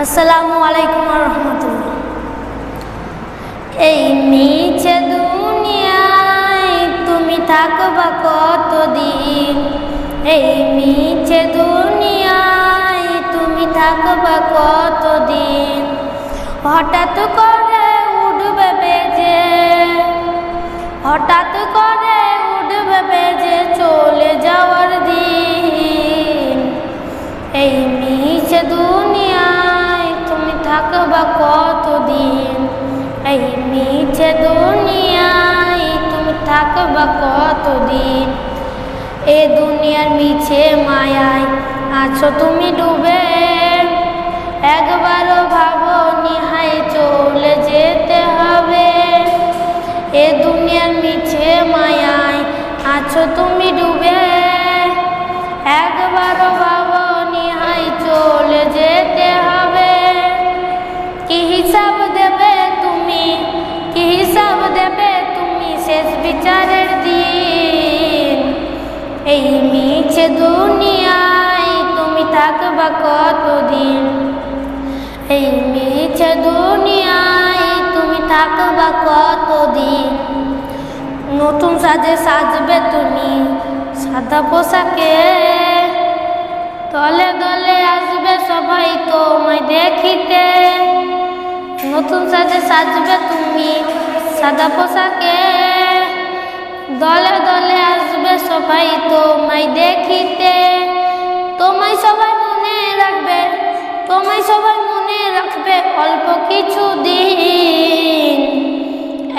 আসসালামু আলাইকুম ওয়া রাহমাতুল্লাহ। এই মিছে দুনিয়ায় তুমি থাকবা কতদিন? এই মিছে দুনিয়ায় তুমি থাকবা কতদিন? হঠাৎ করে উঠবে বেজে, হঠাৎ করে উঠবে বেজে চলে যাওয়ার দিন। এই মিছে দুনিয়ায় তুমি থাকবা কতদিন? এই মিছে দুনিয়ায় তুমি থাকবা কতদিন? এ দুনিয়ার মিছে মায়ায় আছো তুমি ডুবে, একবারও ভাবনি হাই চলে যেতে হবে। এ দুনিয়ার মিছে মায়ায় আছো তুমি ডুবে, একবারও ভাবনি হাই চলে যেতে হবে। কি হিসাব দেবে তুমি, কি হিসাব দেবে তুমি শেষ বিচারের দিন? এই মিছে দুনিয়ায় তুমি থাকবা কতদিন? এই মিছে দুনিয়ায় তুমি থাকবা কতদিন? নতুন সাজে সাজবে তুমি সাদা পোশাকে, দলে দলে আসবে সবাই তোমায় দেখিতে। নতুন সাজে সাজবে তুমি সাদা পোশাকে, দলে দলে আসবে সবাই তোমায় দেখিতে। তোমায় সবাই মনে রাখবে, তোমায় সবাই মনে রাখবে অল্প কিছু দিন।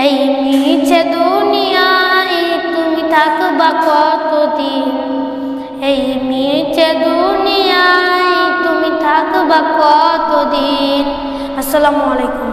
এই মিছে দুনিয়ায় তুমি থাকবা কতদিন? এই মিছে দুনিয়ায় তুমি থাকবা কতদিন? আসসালামু আলাইকুম।